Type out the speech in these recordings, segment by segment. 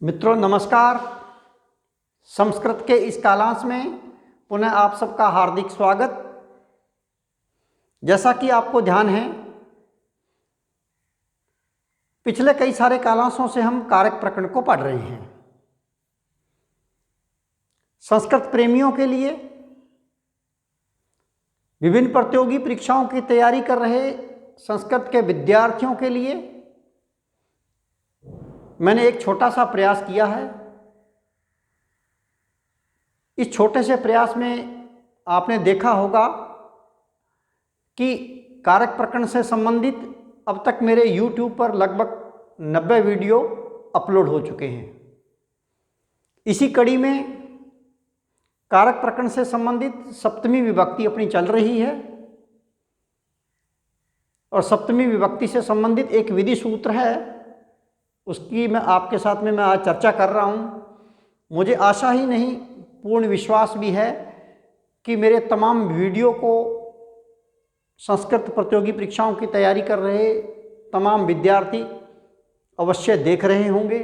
मित्रों नमस्कार। संस्कृत के इस कालांश में पुनः आप सबका हार्दिक स्वागत। जैसा कि आपको ध्यान है, पिछले कई सारे कालांशों से हम कारक प्रकरण को पढ़ रहे हैं। संस्कृत प्रेमियों के लिए, विभिन्न प्रतियोगी परीक्षाओं की तैयारी कर रहे संस्कृत के विद्यार्थियों के लिए मैंने एक छोटा सा प्रयास किया है। इस छोटे से प्रयास में आपने देखा होगा कि कारक प्रकरण से संबंधित अब तक मेरे YouTube पर लगभग 90 वीडियो अपलोड हो चुके हैं। इसी कड़ी में कारक प्रकरण से संबंधित सप्तमी विभक्ति अपनी चल रही है और सप्तमी विभक्ति से संबंधित एक विधि सूत्र है, उसकी मैं आपके साथ में आज चर्चा कर रहा हूँ। मुझे आशा ही नहीं, पूर्ण विश्वास भी है कि मेरे तमाम वीडियो को संस्कृत प्रतियोगी परीक्षाओं की तैयारी कर रहे तमाम विद्यार्थी अवश्य देख रहे होंगे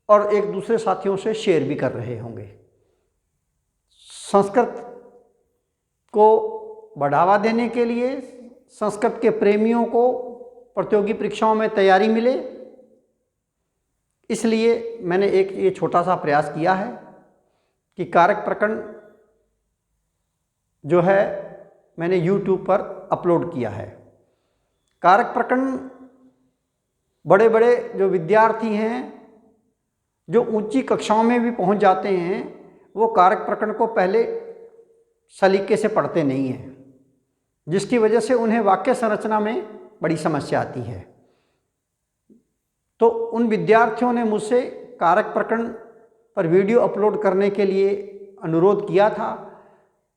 और एक दूसरे साथियों से शेयर भी कर रहे होंगे। संस्कृत को बढ़ावा देने के लिए, संस्कृत के प्रेमियों को प्रतियोगी परीक्षाओं में तैयारी मिले, इसलिए मैंने एक ये छोटा सा प्रयास किया है कि कारक प्रकरण जो है मैंने YouTube पर अपलोड किया है। कारक प्रकरण बड़े बड़े जो विद्यार्थी हैं, जो ऊंची कक्षाओं में भी पहुंच जाते हैं, वो कारक प्रकरण को पहले सलीके से पढ़ते नहीं हैं, जिसकी वजह से उन्हें वाक्य संरचना में बड़ी समस्या आती है। तो उन विद्यार्थियों ने मुझसे कारक प्रकरण पर वीडियो अपलोड करने के लिए अनुरोध किया था।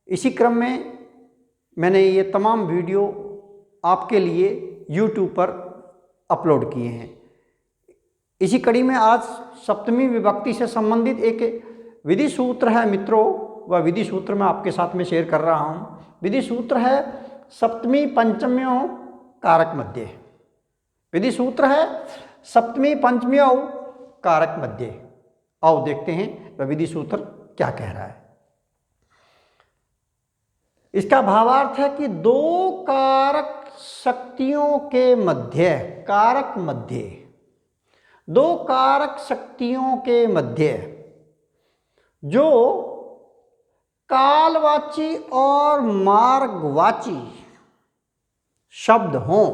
इसी क्रम में मैंने ये तमाम वीडियो आपके लिए YouTube पर अपलोड किए हैं। इसी कड़ी में आज सप्तमी विभक्ति से संबंधित एक विधि सूत्र है मित्रों, वह विधि सूत्र मैं आपके साथ में शेयर कर रहा हूँ। विधि सूत्र है सप्तमी पंचम्यों कारक मध्य। विधि सूत्र है सप्तमी पंचम्यों कारक मध्य। आओ देखते हैं वह विधि सूत्र क्या कह रहा है। इसका भावार्थ है कि दो कारक शक्तियों के मध्य, कारक मध्य, दो कारक शक्तियों के मध्य जो कालवाची और मार्गवाची शब्द हों,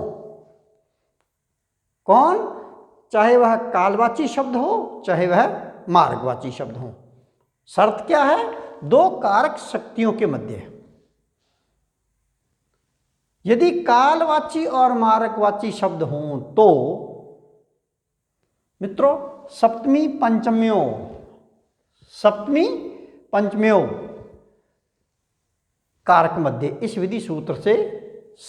कौन, चाहे वह कालवाची शब्द हो चाहे वह मार्गवाची शब्द हो। शर्त क्या है? दो कारक शक्तियों के मध्य। यदि कालवाची और मार्गवाची शब्द हों तो मित्रों सप्तमी पंचम्यों, सप्तमी पंचम्यों कारक मध्य, इस विधि सूत्र से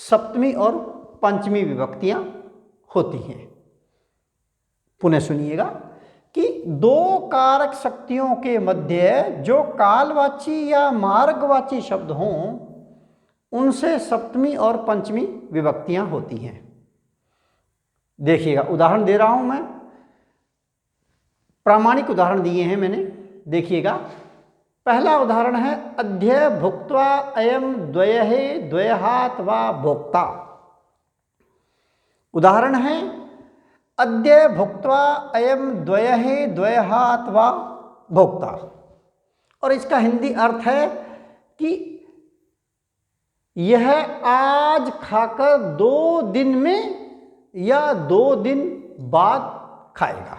सप्तमी और पंचमी विभक्तियां होती हैं। पुनः सुनिएगा कि दो कारक शक्तियों के मध्य जो कालवाची या मार्गवाची शब्द हों, उनसे सप्तमी और पंचमी विभक्तियां होती हैं। देखिएगा, उदाहरण दे रहा हूं मैं, प्रामाणिक उदाहरण दिए हैं मैंने। देखिएगा, पहला उदाहरण है अद्य भुक्त्वा अयम द्वयहे द्वयहात वा भोक्ता। उदाहरण है अद्य भुक्त्वा अयम द्वयहे द्वयहात वा भोक्ता, और इसका हिंदी अर्थ है कि यह आज खाकर 2 दिन में या 2 दिन बाद खाएगा।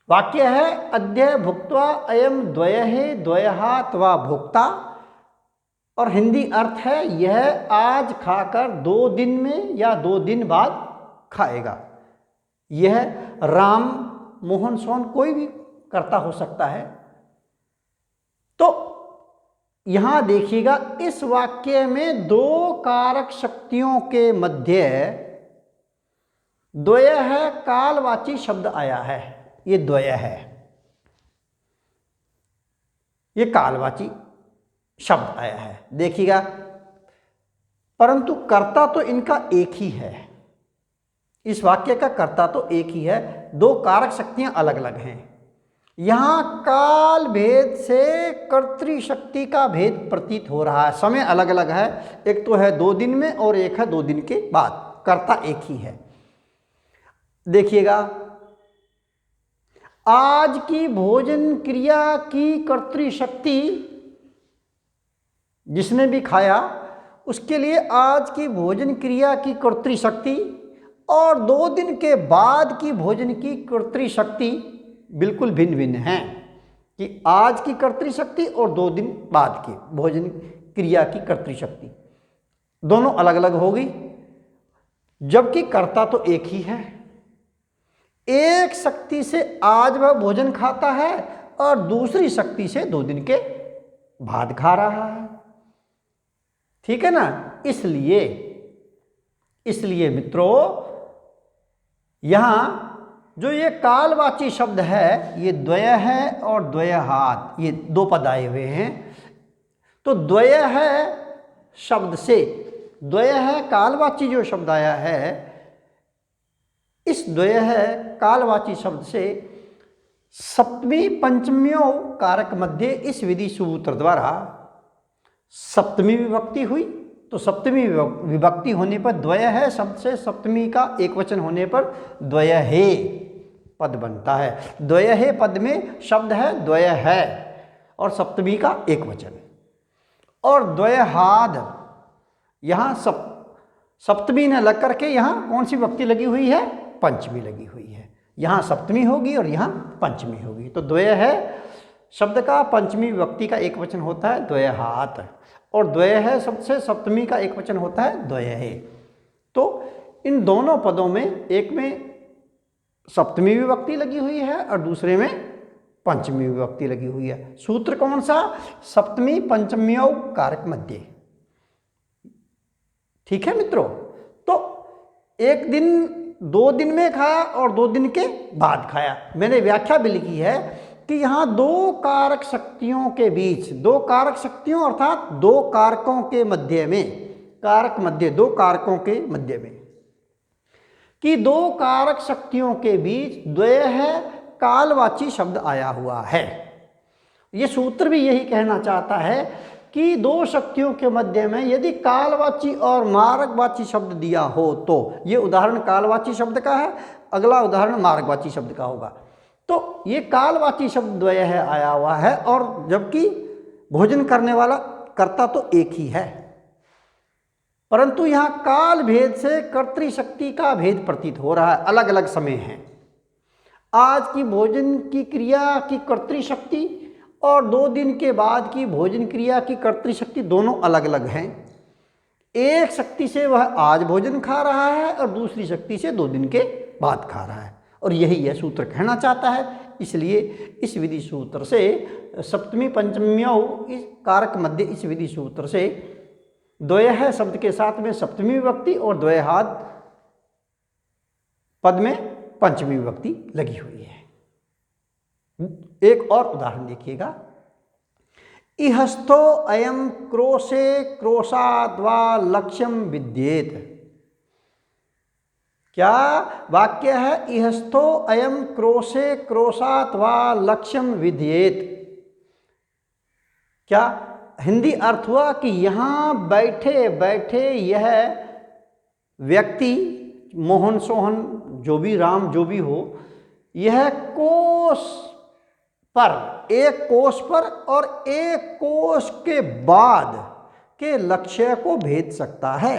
वाक्य है अद्य भुक्त्वा अयम द्वयहे द्वयहात वा भोक्ता, और हिंदी अर्थ है यह आज खाकर 2 दिन में या 2 दिन बाद खाएगा। यह राम, मोहन, सोहन कोई भी कर्ता हो सकता है। तो यहां देखिएगा, इस वाक्य में दो कारक शक्तियों के मध्य द्वय है, कालवाची शब्द आया है। ये द्वय है, ये कालवाची शब्द आया है। देखिएगा, परंतु कर्ता तो इनका एक ही है। इस वाक्य का कर्ता तो एक ही है, दो कारक शक्तियां अलग अलग हैं। यहां काल भेद से कर्तृ शक्ति का भेद प्रतीत हो रहा है। समय अलग अलग है, एक तो है 2 दिन में और एक है 2 दिन के बाद, कर्ता एक ही है। देखिएगा, आज की भोजन क्रिया की कर्तृ शक्ति, जिसने भी खाया उसके लिए आज की भोजन क्रिया की कर्तृ शक्ति और 2 दिन के बाद की भोजन की कर्तृ शक्ति बिल्कुल भिन्न भिन्न हैं। कि आज की कर्तृ शक्ति और 2 दिन बाद की भोजन क्रिया की कर्तृ शक्ति दोनों अलग अलग होगी, जबकि कर्ता तो एक ही है। एक शक्ति से आज वह भोजन खाता है और दूसरी शक्ति से 2 दिन के बाद खा रहा है। ठीक है ना। इसलिए मित्रों, यहां जो ये कालवाची शब्द है, ये द्वय है और द्वयहात, ये 2 पद आए हुए हैं। तो द्वय है शब्द से, द्वय है कालवाची जो शब्द आया है, इस द्वय है कालवाची शब्द से सप्तमी पंचमियों कारक मध्य इस विधि सूत्र द्वारा सप्तमी विभक्ति हुई। तो सप्तमी विभक्ति होने पर द्वय है शब्द से सप्तमी का एक वचन होने पर द्वय है पद बनता है। द्वय है पद में शब्द है द्वय है और सप्तमी का एक वचन। और द्वयहाद, यहाँ सप्तमी ने लग करके यहाँ कौन सी विभक्ति लगी हुई है? पंचमी लगी हुई है। यहाँ सप्तमी होगी और यहाँ पंचमी होगी। तो द्वय है शब्द का पंचमी विभक्ति का एक वचन होता है द्वयहात, और द्वय है शब्द से सप्तमी का एक वचन होता है द्वय है। तो इन दोनों पदों में एक में सप्तमी विभक्ति लगी हुई है और दूसरे में पंचमी विभक्ति लगी हुई है। सूत्र कौन सा? सप्तमी पंचम्यों कारक मध्य। ठीक है मित्रों। तो एक दिन 2 दिन में खाया और 2 दिन के बाद खाया। मैंने व्याख्या भी लिखी है कि यहाँ 2 कारक शक्तियों के बीच, 2 कारक शक्तियों अर्थात 2 कारकों के मध्य में, कारक मध्य 2 कारकों के मध्य में, कि 2 कारक शक्तियों के बीच द्वय है कालवाची शब्द आया हुआ है। ये सूत्र भी यही कहना चाहता है कि 2 शक्तियों के मध्य में यदि कालवाची और मार्गवाची शब्द दिया हो, तो ये उदाहरण कालवाची शब्द का है, अगला उदाहरण मार्गवाची शब्द का होगा। तो ये कालवाची शब्द द्वय है आया हुआ है, और जबकि भोजन करने वाला कर्ता तो एक ही है, परंतु यहाँ काल भेद से कर्तृ शक्ति का भेद प्रतीत हो रहा है। अलग अलग समय है। आज की भोजन की क्रिया की कर्तृ शक्ति और 2 दिन के बाद की भोजन क्रिया की कर्तृ शक्ति दोनों अलग अलग हैं। एक शक्ति से वह आज भोजन खा रहा है और दूसरी शक्ति से 2 दिन के बाद खा रहा है, और यही यह सूत्र कहना चाहता है। इसलिए इस विधि सूत्र से सप्तमी पंचम्यों इस कारक मध्य इस विधि सूत्र से द्वय है शब्द के साथ में सप्तमी विभक्ति और द्वयहाद पद में पंचमी विभक्ति लगी हुई है। एक और उदाहरण देखिएगा। इहस्थो अयम क्रोशे क्रोशाद्वा लक्ष्यम विद्येत। क्या वाक्य है? इहस्थो अयम क्रोशे क्रोशात् वा लक्ष्यम विद्येत। क्या हिंदी अर्थ हुआ कि यहाँ बैठे बैठे यह व्यक्ति, मोहन सोहन जो भी, राम जो भी हो, यह कोष पर, एक कोष पर और एक कोष के बाद के लक्ष्य को भेद सकता है।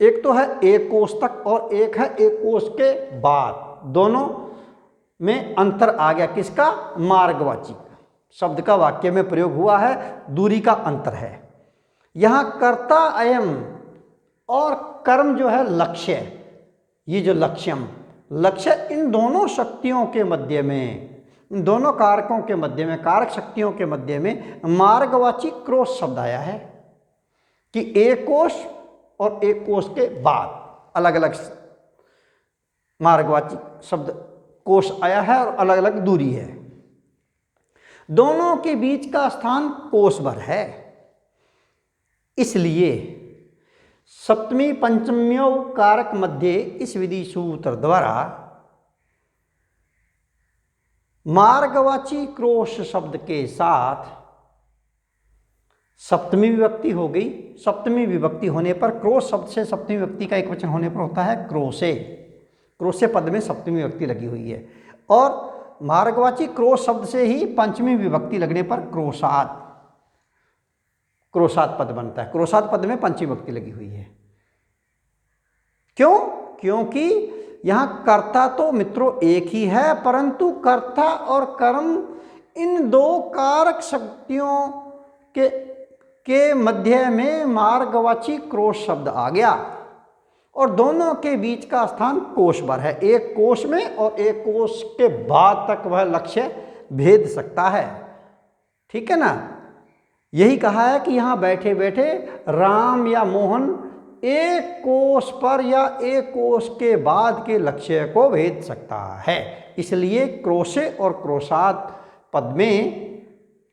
एक तो है एक कोष तक और एक है एक कोष के बाद। दोनों में अंतर आ गया। किसका? मार्गवाची शब्द का वाक्य में प्रयोग हुआ है, दूरी का अंतर है। यहाँ कर्ता अयम और कर्म जो है लक्ष्य, ये जो लक्ष्यम, लक्ष्य इन दोनों शक्तियों के मध्य में, इन दोनों कारकों के मध्य में, कारक शक्तियों के मध्य में मार्गवाची क्रोश शब्द आया है कि एक कोष और एक कोष के बाद अलग अलग मार्गवाची शब्द कोष आया है और अलग अलग दूरी है। दोनों के बीच का स्थान कोष भर है। इसलिए सप्तमी पंचम्यों कारक मध्य इस विधि सूत्र द्वारा मार्गवाची क्रोश शब्द के साथ सप्तमी विभक्ति हो गई। सप्तमी विभक्ति होने पर क्रोश शब्द से सप्तमी विभक्ति का एक वचन होने पर होता है क्रोशे। क्रोशे पद में सप्तमी विभक्ति लगी हुई है। और मार्गवाची क्रोश शब्द से ही पंचमी विभक्ति लगने पर क्रोशात, क्रोशात पद बनता है। क्रोशात पद में पंचमी विभक्ति लगी हुई है। क्यों? क्योंकि यहाँ कर्ता तो मित्रों एक ही है, परंतु कर्ता और कर्म इन दो कारक शक्तियों के मध्य में मार्गवाची क्रोश शब्द आ गया और दोनों के बीच का स्थान कोश पर है। एक कोश में और एक कोश के बाद तक वह लक्ष्य भेद सकता है। ठीक है ना? यही कहा है कि यहाँ बैठे बैठे राम या मोहन एक कोश पर या एक कोश के बाद के लक्ष्य को भेद सकता है। इसलिए क्रोशे और क्रोशात पद में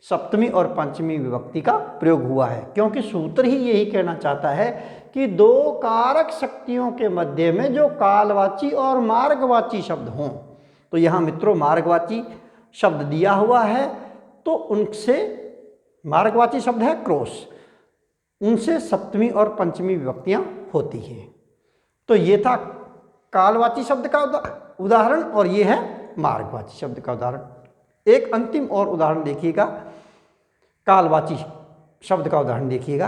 सप्तमी और पंचमी विभक्ति का प्रयोग हुआ है, क्योंकि सूत्र ही यही कहना चाहता है कि दो कारक शक्तियों के मध्य में जो कालवाची और मार्गवाची शब्द हों, तो यहाँ मित्रों मार्गवाची शब्द दिया हुआ है, तो उनसे मार्गवाची शब्द है क्रोश, उनसे सप्तमी और पंचमी विभक्तियाँ होती हैं। तो ये था कालवाची शब्द का उदाहरण और ये है मार्गवाची शब्द का उदाहरण। एक अंतिम और उदाहरण देखिएगा, कालवाची शब्द का उदाहरण देखिएगा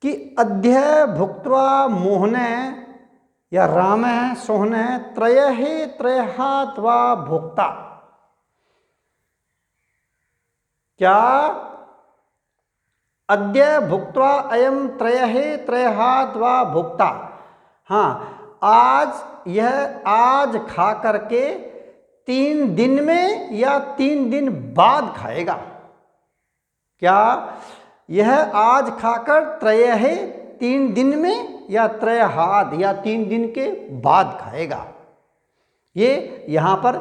कि अद्य भुक्त्वा मोहने या रामे सोहने त्रयहे त्रयहात्वा भोक्ता। क्या? अद्य भुक्त्वा अयम त्रयहे त्रयहात्वा भोक्ता। हाँ, आज खा करके 3 दिन में या 3 दिन बाद खाएगा। क्या? यह आज खाकर त्रयहे 3 दिन में या त्रयहाद या 3 दिन के बाद खाएगा। ये यहाँ पर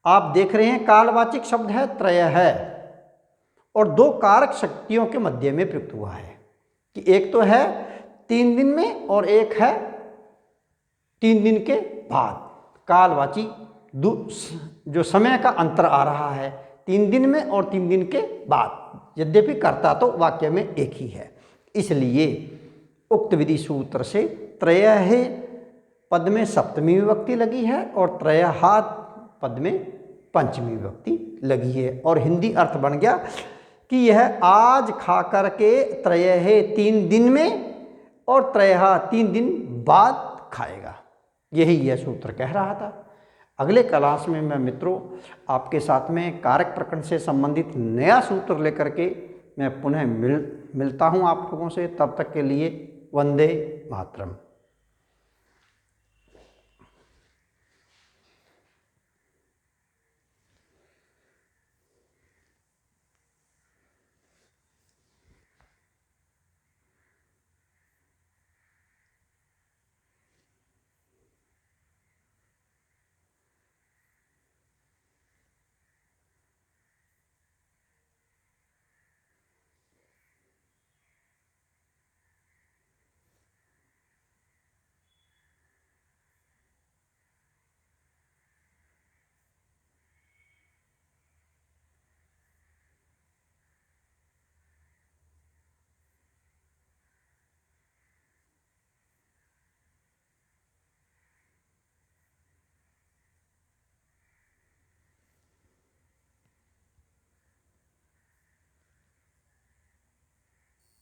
आप देख रहे हैं कालवाचिक शब्द है त्रय है और दो कारक शक्तियों के मध्य में प्रयुक्त हुआ है कि एक तो है 3 दिन में और एक है 3 दिन के बाद। कालवाची जो समय का अंतर आ रहा है 3 दिन में और 3 दिन के बाद, यद्यपि कर्ता तो वाक्य में एक ही है। इसलिए उक्त विधि सूत्र से त्रयहे पद में सप्तमी विभक्ति लगी है और त्रयहात पद में पंचमी विभक्ति लगी है और हिंदी अर्थ बन गया कि यह आज खा करके त्रयहे 3 दिन में और त्रयहा 3 दिन बाद खाएगा। यही यह सूत्र कह रहा था। अगले क्लास में मैं मित्रों आपके साथ में कारक प्रकरण से संबंधित नया सूत्र लेकर के मैं पुनः मिलता हूँ आप लोगों से। तब तक के लिए वंदे मातरम।